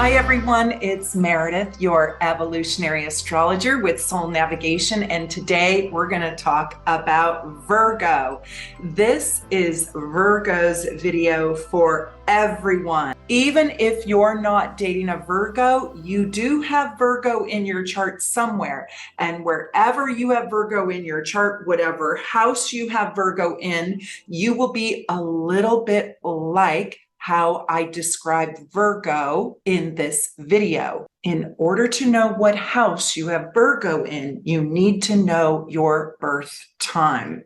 Hi everyone, it's Meredith, your evolutionary astrologer with Soul Navigation, and today we're going to talk about Virgo. This is Virgo's video for everyone. Even if you're not dating a Virgo, you do have Virgo in your chart somewhere. And wherever you have Virgo in your chart, whatever house you have Virgo in, you will be a little bit like how I described Virgo in this video. In order to know what house you have Virgo in, you need to know your birth time.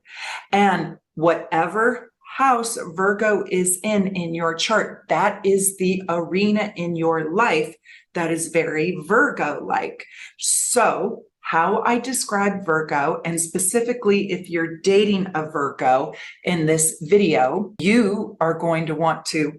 And whatever house Virgo is in your chart, that is the arena in your life that is very Virgo-like. So how I describe Virgo, and specifically if you're dating a Virgo in this video, you are going to want to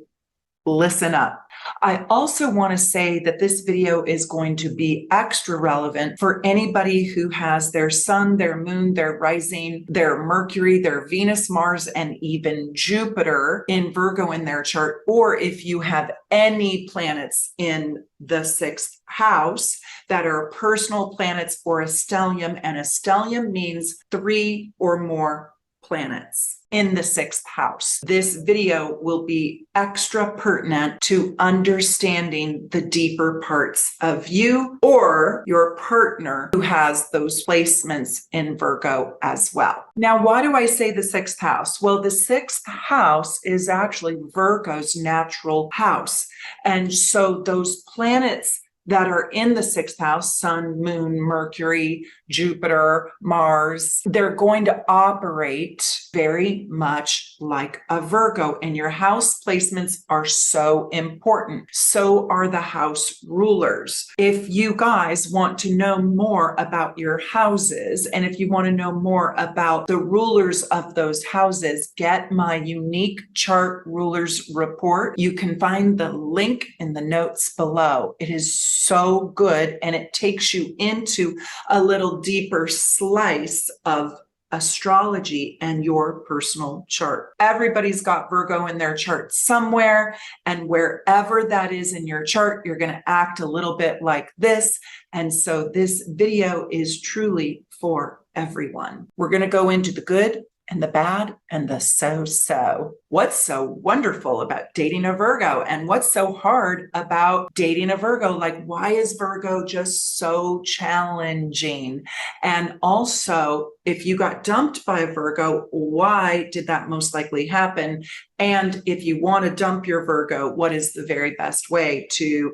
listen up. I also want to say that this video is going to be extra relevant for anybody who has their sun, their moon, their rising, their Mercury, their Venus, Mars, and even Jupiter in Virgo in their chart, or if you have any planets in the sixth house that are personal planets or a stellium, and a stellium means 3 or more planets in the sixth house. This video will be extra pertinent to understanding the deeper parts of you or your partner who has those placements in Virgo as well. Now, why do I say the sixth house? Well, the sixth house is actually Virgo's natural house. And so those planets that are in the sixth house, Sun, Moon, Mercury, Jupiter, Mars, they're going to operate very much like a Virgo, and your house placements are so important. So are the house rulers. If you guys want to know more about your houses, and if you want to know more about the rulers of those houses, get my unique chart rulers report. You can find the link in the notes below. It is so good, and it takes you into a little deeper slice of astrology and your personal chart. Everybody's got Virgo in their chart somewhere, and wherever that is in your chart, you're going to act a little bit like this. And so this video is truly for everyone. We're going to go into the good and the bad and the so-so. What's so wonderful about dating a Virgo, and what's so hard about dating a Virgo? Like, why is Virgo just so challenging? And also, if you got dumped by a Virgo, why did that most likely happen? And if you want to dump your Virgo, what is the very best way to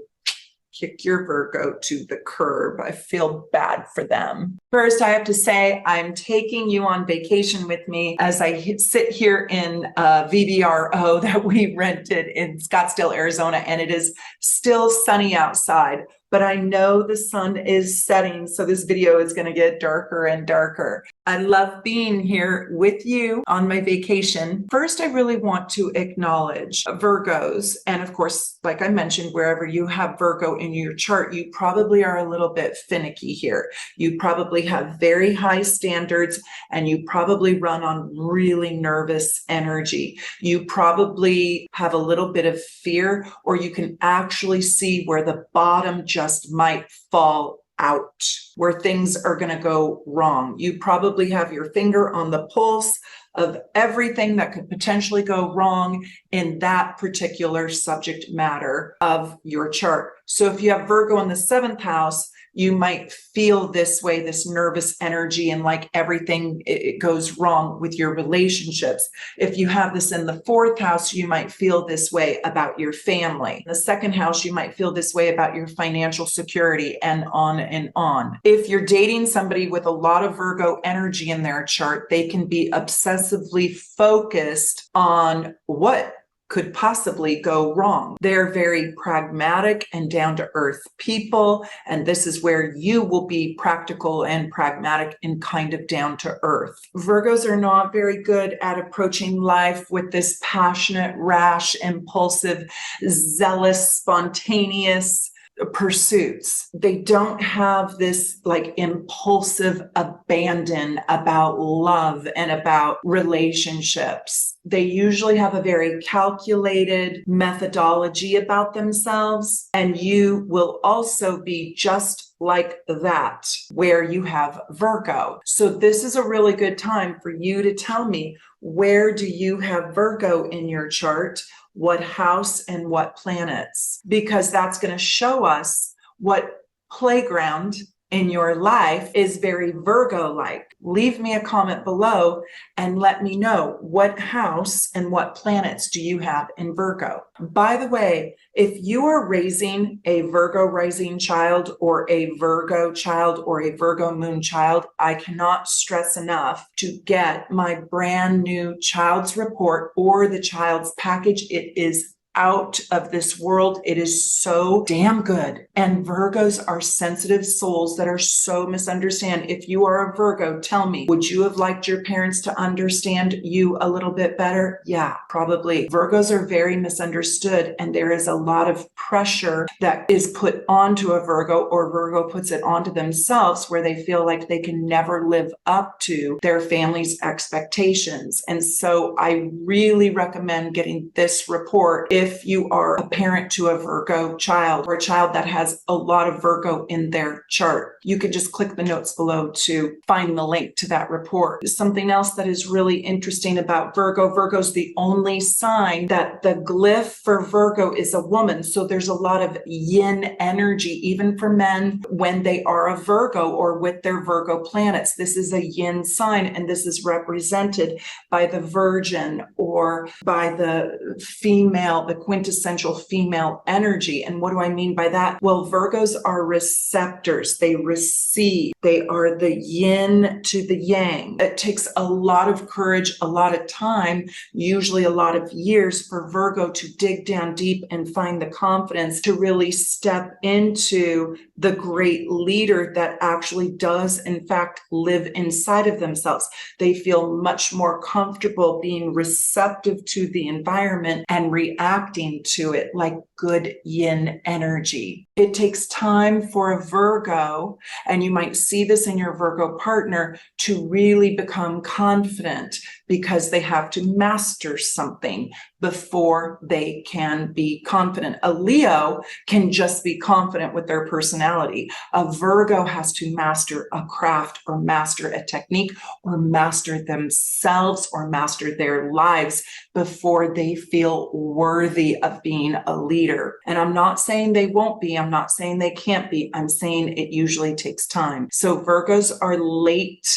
kick your Virgo to the curb? I feel bad for them. First, I have to say I'm taking you on vacation with me as I sit here in VBRO that we rented in Scottsdale, Arizona, and it is still sunny outside. But I know the sun is setting, so this video is going to get darker and darker. I love being here with you on my vacation. First, I really want to acknowledge Virgos. And of course, like I mentioned, wherever you have Virgo in your chart, you probably are a little bit finicky here. You probably have very high standards, and you probably run on really nervous energy. You probably have a little bit of fear, or you can actually see where the bottom just might fall out, where things are going to go wrong. You probably have your finger on the pulse of everything that could potentially go wrong in that particular subject matter of your chart. So if you have Virgo in the seventh house, you might feel this way, this nervous energy, and like everything it goes wrong with your relationships. If you have this in the fourth house, you might feel this way about your family. In the second house, you might feel this way about your financial security, and on and on. If you're dating somebody with a lot of Virgo energy in their chart, they can be obsessively focused on what could possibly go wrong. They're very pragmatic and down-to-earth people, and this is where you will be practical and pragmatic and kind of down-to-earth. Virgos are not very good at approaching life with this passionate, rash, impulsive, zealous, spontaneous pursuits. They don't have this like impulsive abandon about love and about relationships. They usually have a very calculated methodology about themselves, and you will also be just like that where you have Virgo. So this is a really good time for you to tell me, where do you have Virgo in your chart? What house and what planets? Because that's going to show us what playground in your life is very Virgo-like. Leave me a comment below and let me know, what house and what planets do you have in Virgo? By the way, if you are raising a Virgo rising child or a Virgo child or a Virgo moon child, I cannot stress enough to get my brand new child's report or the child's package. It is out of this world. It is so damn good. And Virgos are sensitive souls that are so misunderstood. If you are a Virgo, tell me, would you have liked your parents to understand you a little bit better? Yeah, probably. Virgos are very misunderstood, and there is a lot of pressure that is put onto a Virgo, or Virgo puts it onto themselves, where they feel like they can never live up to their family's expectations. And so I really recommend getting this report if you are a parent to a Virgo child, or a child that has a lot of Virgo in their chart. You can just click the notes below to find the link to that report. Something else that is really interesting about Virgo, Virgo's the only sign that the glyph for Virgo is a woman. So there's a lot of yin energy, even for men when they are a Virgo or with their Virgo planets. This is a yin sign, and this is represented by the Virgin or by the female, the quintessential female energy. And what do I mean by that? Well, Virgos are receptors. They receive. They are the yin to the yang. It takes a lot of courage, a lot of time, usually a lot of years, for Virgo to dig down deep and find the confidence to really step into the great leader that actually does, in fact, live inside of themselves. They feel much more comfortable being receptive to the environment and reacting to it like good yin energy. It takes time for a Virgo, and you might see this in your Virgo partner, to really become confident, because they have to master something before they can be confident. A Leo can just be confident with their personality. A Virgo has to master a craft, or master a technique, or master themselves, or master their lives before they feel worthy of being a leader. And I'm not saying they won't be. I'm not saying they can't be. I'm saying it usually takes time. So Virgos are late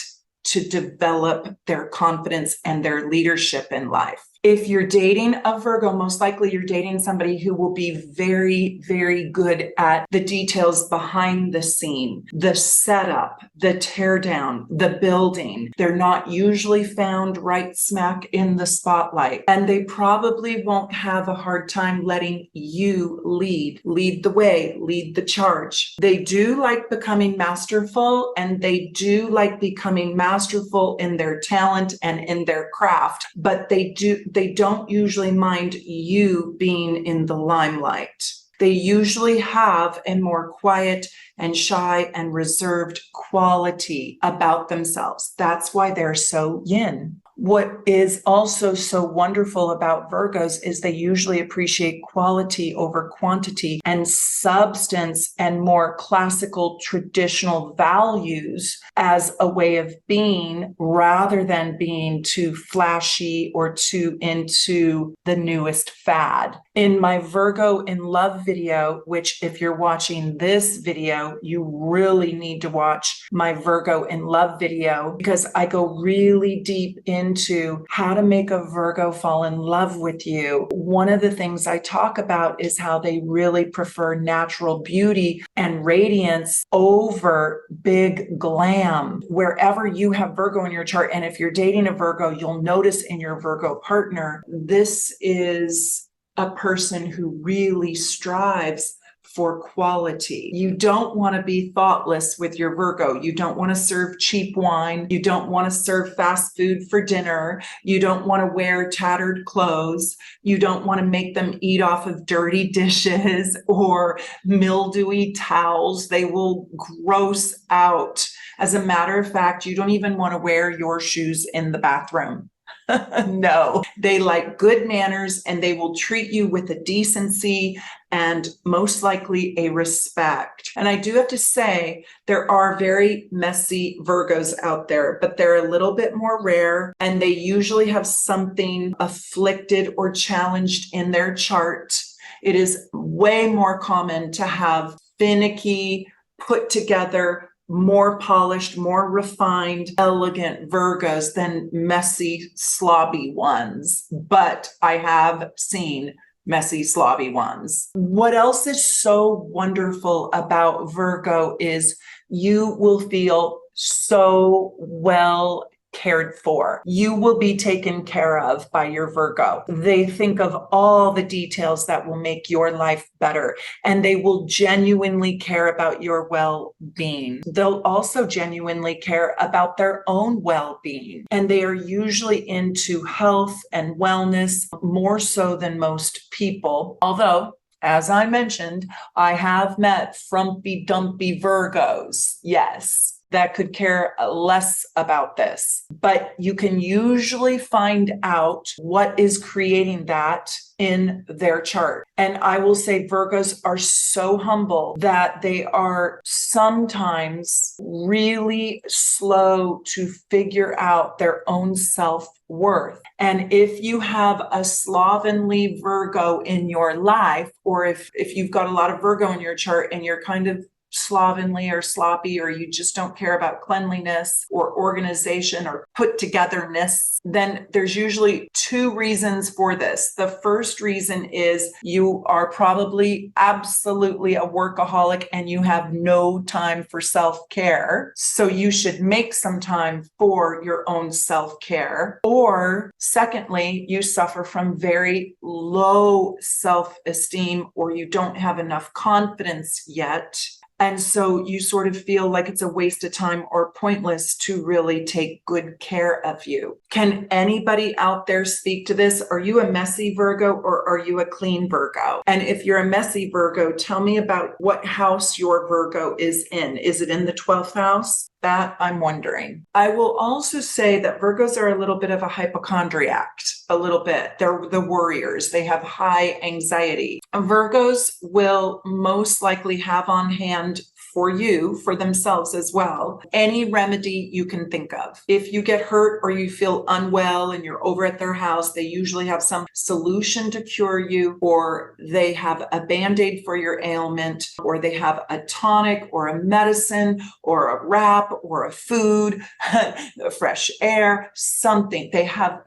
to develop their confidence and their leadership in life. If you're dating a Virgo, most likely you're dating somebody who will be very, very good at the details behind the scene, the setup, the teardown, the building. They're not usually found right smack in the spotlight, and they probably won't have a hard time letting you lead the way, lead the charge. They do like becoming masterful, and they do like becoming masterful in their talent and in their craft, but they don't usually mind you being in the limelight. They usually have a more quiet and shy and reserved quality about themselves. That's why they're so yin. What is also so wonderful about Virgos is they usually appreciate quality over quantity, and substance and more classical traditional values as a way of being, rather than being too flashy or too into the newest fad. In my Virgo in Love video, which if you're watching this video, you really need to watch my Virgo in Love video, because I go really deep into how to make a Virgo fall in love with you. One of the things I talk about is how they really prefer natural beauty and radiance over big glam. Wherever you have Virgo in your chart, and if you're dating a Virgo, you'll notice in your Virgo partner, this is a person who really strives for quality. You don't want to be thoughtless with your Virgo. You don't want to serve cheap wine. You don't want to serve fast food for dinner. You don't want to wear tattered clothes. You don't want to make them eat off of dirty dishes or mildewy towels. They will gross out. As a matter of fact, you don't even want to wear your shoes in the bathroom. No, they like good manners, and they will treat you with a decency and most likely a respect. And I do have to say, there are very messy Virgos out there, but they're a little bit more rare, and they usually have something afflicted or challenged in their chart. It is way more common to have finicky, put together, more polished, more refined, elegant Virgos than messy, slobby ones. But I have seen messy, slobby ones. What else is so wonderful about Virgo is you will feel so well cared for. You will be taken care of by your Virgo. They think of all the details that will make your life better, and they will genuinely care about your well-being. They'll also genuinely care about their own well-being, and they are usually into health and wellness more so than most people. Although, as I mentioned, I have met frumpy dumpy Virgos. Yes, that could care less about this. But you can usually find out what is creating that in their chart. And I will say Virgos are so humble that they are sometimes really slow to figure out their own self-worth. And if you have a slovenly Virgo in your life, or if you've got a lot of Virgo in your chart and you're kind of slovenly or sloppy, or you just don't care about cleanliness or organization or put togetherness, then there's usually two reasons for this. The first reason is you are probably absolutely a workaholic and you have no time for self-care. So you should make some time for your own self-care. Or secondly, you suffer from very low self-esteem, or you don't have enough confidence yet. And so you sort of feel like it's a waste of time or pointless to really take good care of you. Can anybody out there speak to this? Are you a messy Virgo or are you a clean Virgo? And if you're a messy Virgo, tell me about what house your Virgo is in. Is it in the 12th house? That I'm wondering. I will also say that Virgos are a little bit of a hypochondriac, a little bit. They're the worriers. They have high anxiety. Virgos will most likely have on hand for you, for themselves as well, any remedy you can think of. If you get hurt or you feel unwell and you're over at their house, they usually have some solution to cure you, or they have a Band-Aid for your ailment, or they have a tonic or a medicine or a wrap or a food, fresh air, something. They have,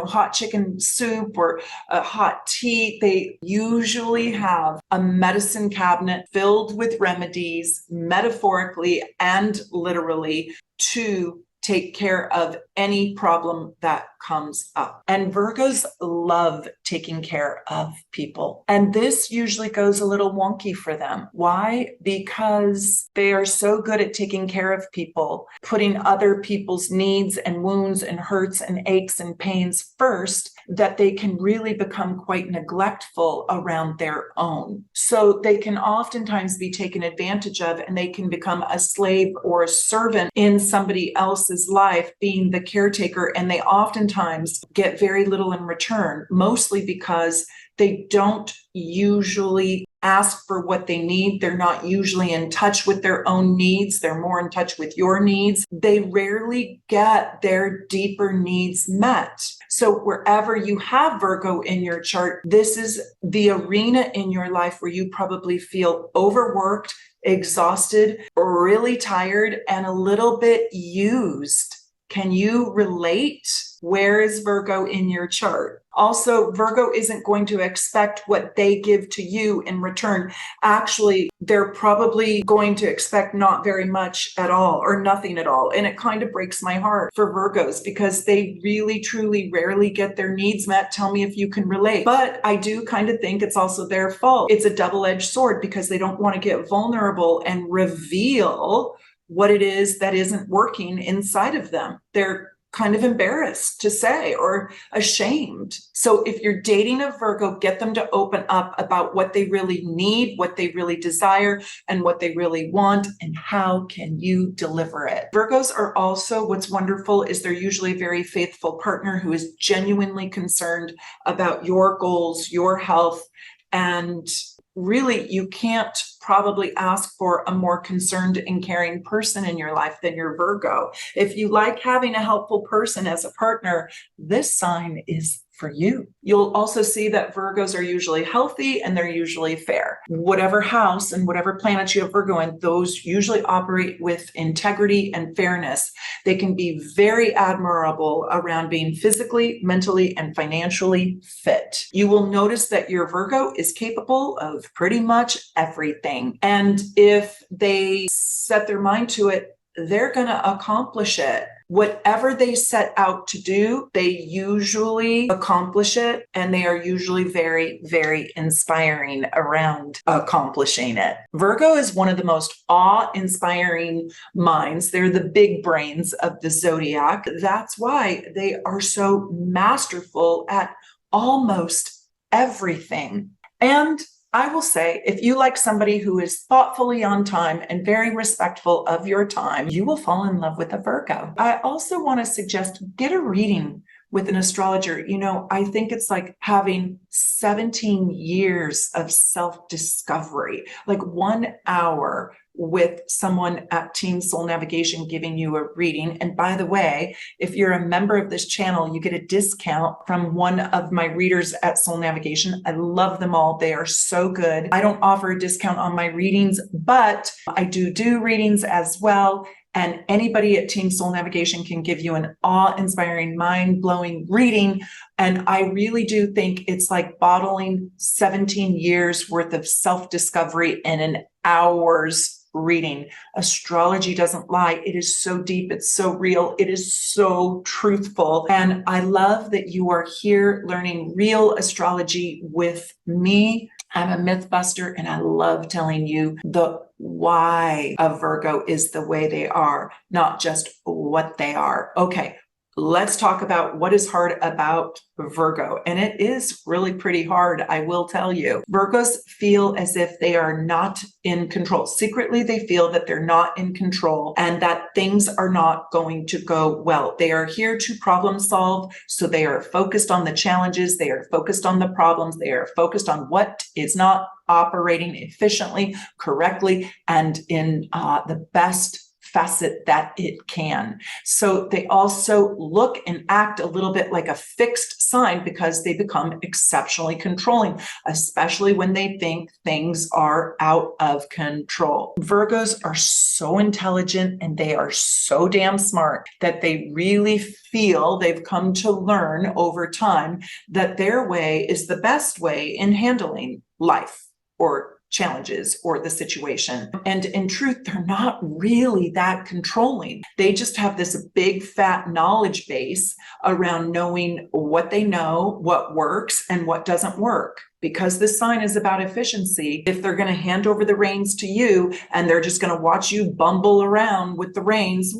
hot chicken soup or a hot tea. They usually have a medicine cabinet filled with remedies, metaphorically and literally, to take care of any problem that comes up. And Virgos love taking care of people. And this usually goes a little wonky for them. Why? Because they are so good at taking care of people, putting other people's needs and wounds and hurts and aches and pains first, that they can really become quite neglectful around their own. So they can oftentimes be taken advantage of, and they can become a slave or a servant in somebody else's life, being the caretaker, and they oftentimes get very little in return, mostly because they don't usually ask for what they need. They're not usually in touch with their own needs. They're more in touch with your needs. They rarely get their deeper needs met. So wherever you have Virgo in your chart, this is the arena in your life where you probably feel overworked, exhausted, really tired, and a little bit used. Can you relate? Where is Virgo in your chart? Also, Virgo isn't going to expect what they give to you in return. Actually, they're probably going to expect not very much at all or nothing at all. And it kind of breaks my heart for Virgos because they really, truly, rarely get their needs met. Tell me if you can relate. But I do kind of think it's also their fault. It's a double-edged sword because they don't want to get vulnerable and reveal what it is that isn't working inside of them. They're kind of embarrassed to say or ashamed. So if you're dating a Virgo, get them to open up about what they really need, what they really desire, and what they really want, and how can you deliver it. Virgos are also, what's wonderful is they're usually a very faithful partner who is genuinely concerned about your goals, your health, and really, you can't probably ask for a more concerned and caring person in your life than your Virgo. If you like having a helpful person as a partner, this sign is for you. You'll also see that Virgos are usually healthy and they're usually fair. Whatever house and whatever planets you have Virgo in, those usually operate with integrity and fairness. They can be very admirable around being physically, mentally, and financially fit. You will notice that your Virgo is capable of pretty much everything. And if they set their mind to it, they're going to accomplish it. Whatever they set out to do, they usually accomplish it, and they are usually very, very inspiring around accomplishing it. Virgo is one of the most awe-inspiring minds. They're the big brains of the zodiac. That's why they are so masterful at almost everything. And I will say, if you like somebody who is thoughtfully on time and very respectful of your time, you will fall in love with a Virgo. I also want to suggest get a reading with an astrologer. You know, I think it's like having 17 years of self-discovery, like 1 hour with someone at Team Soul Navigation giving you a reading. And by the way, if you're a member of this channel, you get a discount from one of my readers at Soul Navigation. I love them all. They are so good. I don't offer a discount on my readings, but I do readings as well. And anybody at Team Soul Navigation can give you an awe-inspiring, mind-blowing reading. And I really do think it's like bottling 17 years worth of self-discovery in an hour's reading. Astrology doesn't lie. It is so deep. It's so real. It is so truthful. And I love that you are here learning real astrology with me. I'm a myth buster, and I love telling you the why of Virgo is the way they are, not just what they are. Okay, let's talk about what is hard about Virgo. And it is really pretty hard, I will tell you. Virgos feel as if they are not in control. Secretly, they feel that they're not in control and that things are not going to go well. They are here to problem solve. So they are focused on the challenges. They are focused on the problems. They are focused on what is not operating efficiently, correctly, and in the best facet that it can. So they also look and act a little bit like a fixed sign because they become exceptionally controlling, especially when they think things are out of control. Virgos are so intelligent and they are so damn smart that they really feel they've come to learn over time that their way is the best way in handling life or challenges or the situation. And in truth, they're not really that controlling. They just have this big fat knowledge base around knowing what they know, what works and what doesn't work. Because this sign is about efficiency, if they're going to hand over the reins to you and they're just going to watch you bumble around with the reins,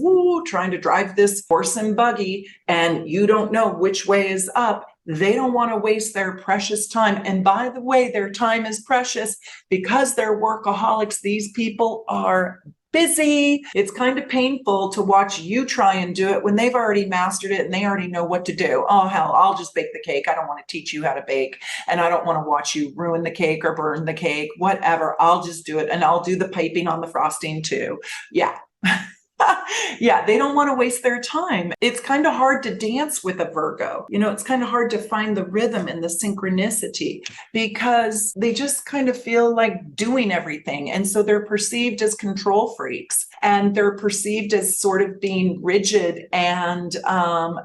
trying to drive this horse and buggy, and you don't know which way is up, they don't want to waste their precious time. And by the way, their time is precious because they're workaholics. These people are busy. It's kind of painful to watch you try and do it when they've already mastered it and they already know what to do. Oh, hell, I'll just bake the cake. I don't want to teach you how to bake. And I don't want to watch you ruin the cake or burn the cake, whatever. I'll just do it. And I'll do the piping on the frosting too. Yeah. Yeah, they don't want to waste their time. It's kind of hard to dance with a Virgo. It's kind of hard to find the rhythm and the synchronicity because they just kind of feel like doing everything. And so they're perceived as control freaks, and they're perceived as sort of being rigid and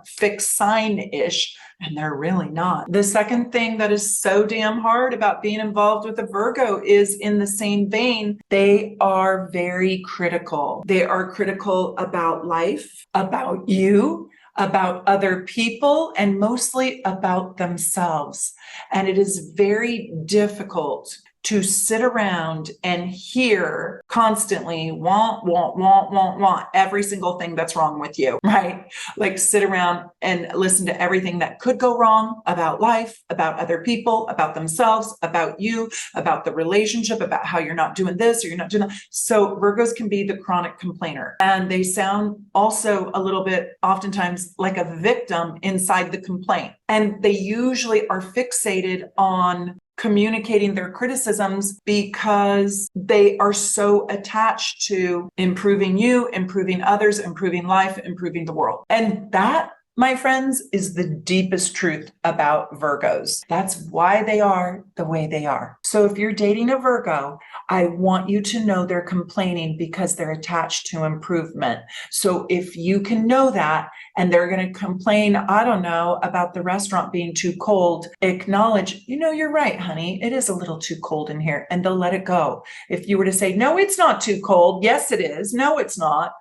fixed sign-ish. And they're really not. The second thing that is so damn hard about being involved with a Virgo is, in the same vein, they are very critical. They are critical about life, about you, about other people, and mostly about themselves. And it is very difficult to sit around and hear constantly want every single thing that's wrong with you, right? Like sit around and listen to everything that could go wrong about life, about other people, about themselves, about you, about the relationship, about how you're not doing this or you're not doing that. So Virgos can be the chronic complainer, and they sound also a little bit oftentimes like a victim inside the complaint. And they usually are fixated on communicating their criticisms because they are so attached to improving you, improving others, improving life, improving the world. And that, my friends, is the deepest truth about Virgos. That's why they are the way they are. So if you're dating a Virgo, I want you to know they're complaining because they're attached to improvement. So if you can know that, and they're going to complain, I don't know, about the restaurant being too cold, acknowledge, you're right, honey, it is a little too cold in here, and they'll let it go. If you were to say, no, it's not too cold. Yes, it is. No, it's not.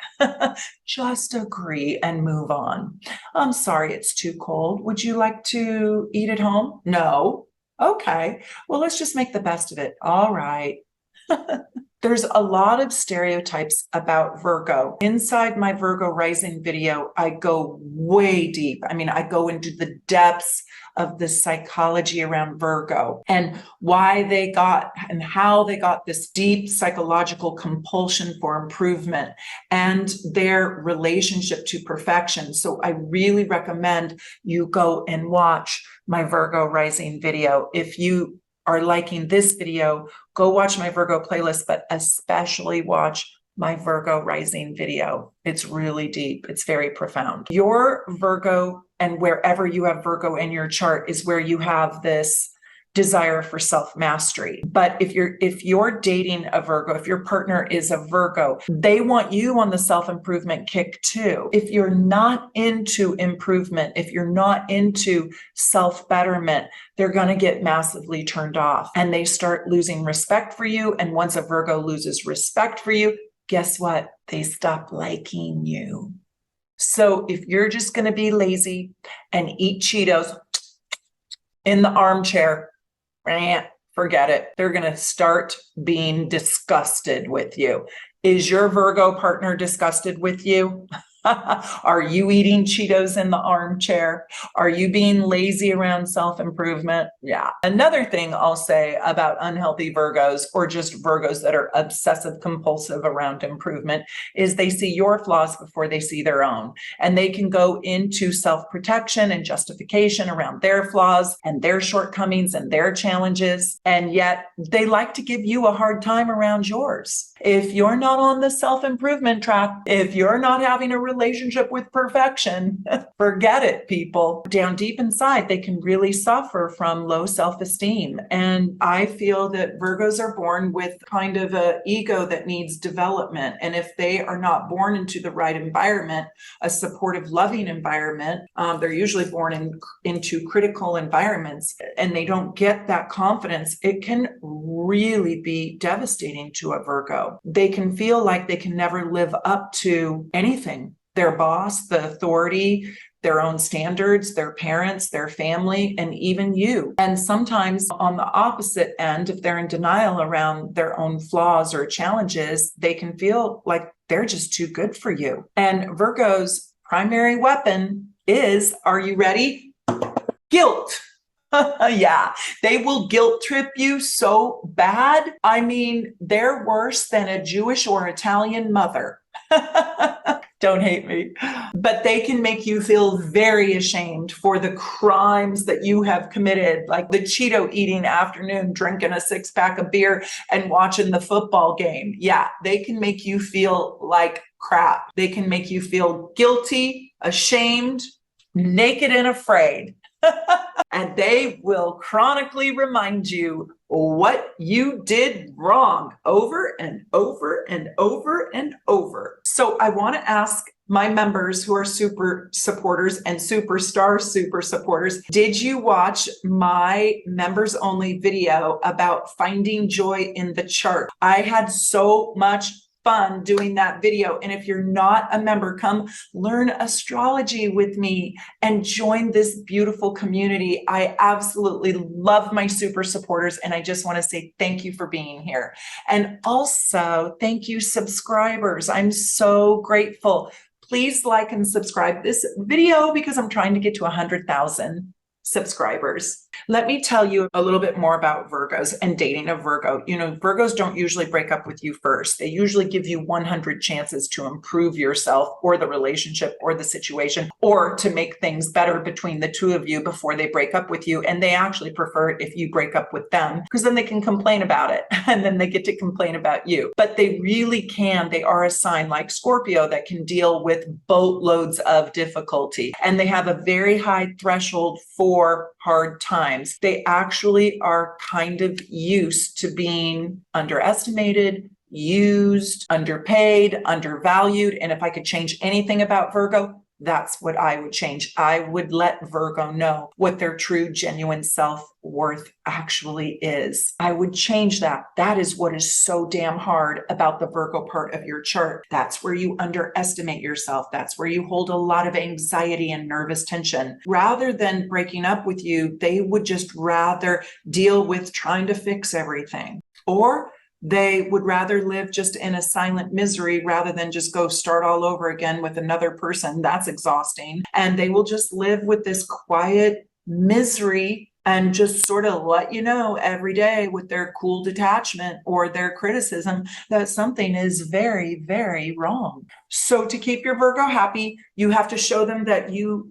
Just agree and move on. I'm sorry, it's too cold. Would you like to eat at home? No. Okay. Well, let's just make the best of it. All right. There's a lot of stereotypes about Virgo. Inside my Virgo rising video, I go way deep. I go into the depths of the psychology around Virgo and why they got and how they got this deep psychological compulsion for improvement and their relationship to perfection. So I really recommend you go and watch my Virgo rising video. If you are liking this video, go watch my Virgo playlist, but especially watch my Virgo rising video. It's really deep. It's very profound. Your Virgo, and wherever you have Virgo in your chart, is where you have this desire for self-mastery. But if you're dating a Virgo, if your partner is a Virgo, they want you on the self-improvement kick too. If you're not into improvement, if you're not into self-betterment, they're going to get massively turned off and they start losing respect for you. And once a Virgo loses respect for you, guess what? They stop liking you. So if you're just going to be lazy and eat Cheetos in the armchair, forget it. They're going to start being disgusted with you. Is your Virgo partner disgusted with you? Are you eating Cheetos in the armchair? Are you being lazy around self-improvement? Yeah. Another thing I'll say about unhealthy Virgos, or just Virgos that are obsessive compulsive around improvement, is they see your flaws before they see their own. And they can go into self-protection and justification around their flaws and their shortcomings and their challenges. And yet they like to give you a hard time around yours. If you're not on the self-improvement track, if you're not having a relationship with perfection, forget it, people. Down deep inside, they can really suffer from low self-esteem. And I feel that Virgos are born with kind of an ego that needs development. And if they are not born into the right environment, a supportive, loving environment, they're usually born into critical environments, and they don't get that confidence, it can really be devastating to a Virgo. They can feel like they can never live up to anything. Their boss, the authority, their own standards, their parents, their family, and even you. And sometimes on the opposite end, if they're in denial around their own flaws or challenges, they can feel like they're just too good for you. And Virgo's primary weapon is, are you ready? Guilt. Yeah, they will guilt trip you so bad. They're worse than a Jewish or Italian mother. Don't hate me. But they can make you feel very ashamed for the crimes that you have committed, like the Cheeto eating afternoon, drinking a 6-pack of beer and watching the football game. Yeah, they can make you feel like crap. They can make you feel guilty, ashamed, naked, and afraid. And they will chronically remind you what you did wrong over and over and over and over. So I want to ask my members who are super supporters and superstar super supporters, did you watch my members only video about finding joy in the chart? I had so much fun doing that video. And if you're not a member, come learn astrology with me and join this beautiful community. I absolutely love my super supporters. And I just want to say thank you for being here. And also thank you, subscribers. I'm so grateful. Please like and subscribe this video because I'm trying to get to 100,000 subscribers. Let me tell you a little bit more about Virgos and dating a Virgo. You know, Virgos don't usually break up with you first. They usually give you 100 chances to improve yourself or the relationship or the situation or to make things better between the two of you before they break up with you. And they actually prefer it if you break up with them because then they can complain about it and then they get to complain about you. But they really can. They are a sign like Scorpio that can deal with boatloads of difficulty. And they have a very high threshold for hard times. They actually are kind of used to being underestimated, used, underpaid, undervalued. And if I could change anything about Virgo, that's what I would change. I would let Virgo know what their true, genuine self-worth actually is. I would change that. That is what is so damn hard about the Virgo part of your chart. That's where you underestimate yourself. That's where you hold a lot of anxiety and nervous tension. Rather than breaking up with you, they would just rather deal with trying to fix everything. Or they would rather live just in a silent misery rather than just go start all over again with another person. That's exhausting. And they will just live with this quiet misery and just sort of let you know every day with their cool detachment or their criticism that something is very, very wrong. So to keep your Virgo happy, you have to show them that you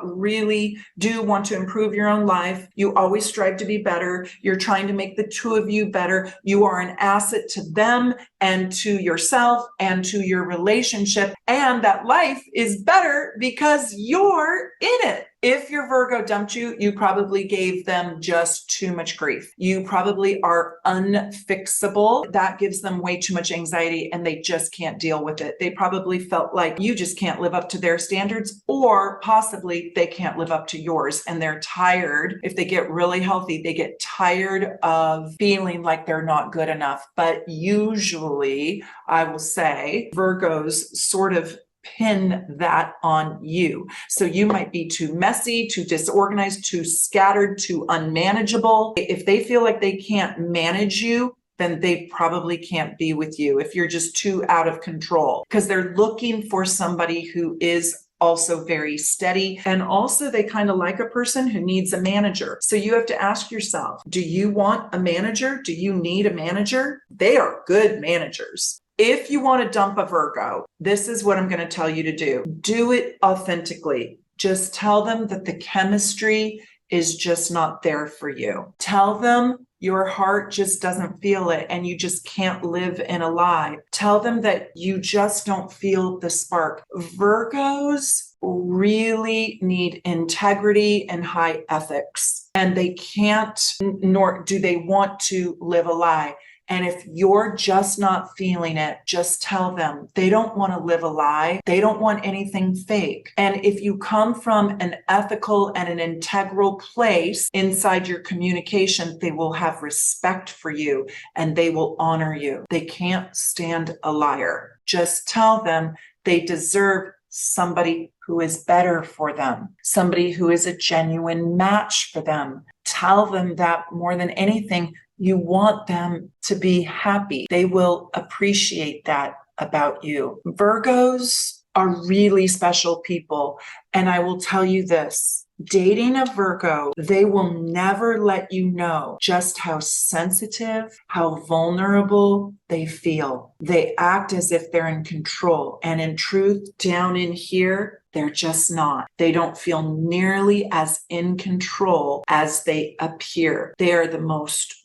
really do want to improve your own life. You always strive to be better. You're trying to make the two of you better. You are an asset to them and to yourself and to your relationship. And that life is better because you're in it. If your Virgo dumped you, you probably gave them just too much grief. You probably are unfixable. That gives them way too much anxiety and they just can't deal with it. They probably felt like you just can't live up to their standards, or possibly they can't live up to yours and they're tired. If they get really healthy, they get tired of feeling like they're not good enough. But usually, I will say, Virgos sort of pin that on you. So you might be too messy, too disorganized, too scattered, too unmanageable. If they feel like they can't manage you, then they probably can't be with you if you're just too out of control, because they're looking for somebody who is also very steady. And also they kind of like a person who needs a manager. So you have to ask yourself, do you want a manager? Do you need a manager? They are good managers. If you want to dump a Virgo, this is what I'm going to tell you to do. Do it authentically. Just tell them that the chemistry is just not there for you. Tell them your heart just doesn't feel it and you just can't live in a lie. Tell them that you just don't feel the spark. Virgos really need integrity and high ethics, and they can't, nor do they want to live a lie. And if you're just not feeling it, just tell them. They don't want to live a lie. They don't want anything fake. And if you come from an ethical and an integral place inside your communication, they will have respect for you and they will honor you. They can't stand a liar. Just tell them they deserve somebody who is better for them, somebody who is a genuine match for them. Tell them that more than anything, you want them to be happy. They will appreciate that about you. Virgos are really special people. And I will tell you this, Dating a Virgo, they will never let you know just how sensitive, how vulnerable they feel. They act as if they're in control. And in truth, down in here, they're just not. They don't feel nearly as in control as they appear. They are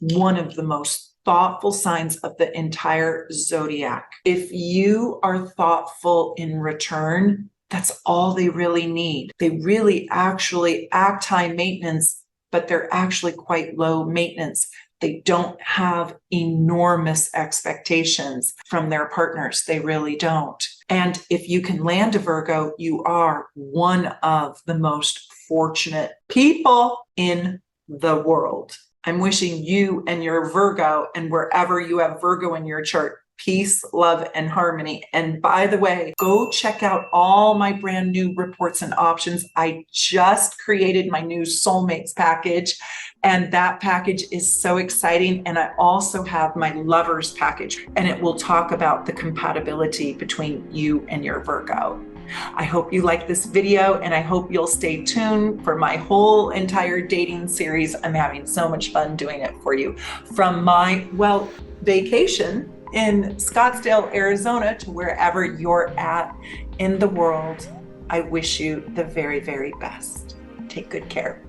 one of the most thoughtful signs of the entire zodiac. If you are thoughtful in return, that's all they really need. They really actually act high maintenance, but they're actually quite low maintenance. They don't have enormous expectations from their partners. They really don't. And if you can land a Virgo, you are one of the most fortunate people in the world. I'm wishing you and your Virgo, and wherever you have Virgo in your chart, peace, love, and harmony. And by the way, go check out all my brand new reports and options. I just created my new soulmates package, and that package is so exciting. And I also have my lovers package, and it will talk about the compatibility between you and your Virgo. I hope you like this video, and I hope you'll stay tuned for my whole entire dating series. I'm having so much fun doing it for you from my, vacation in Scottsdale, Arizona, to wherever you're at in the world. I wish you the very, very best. Take good care.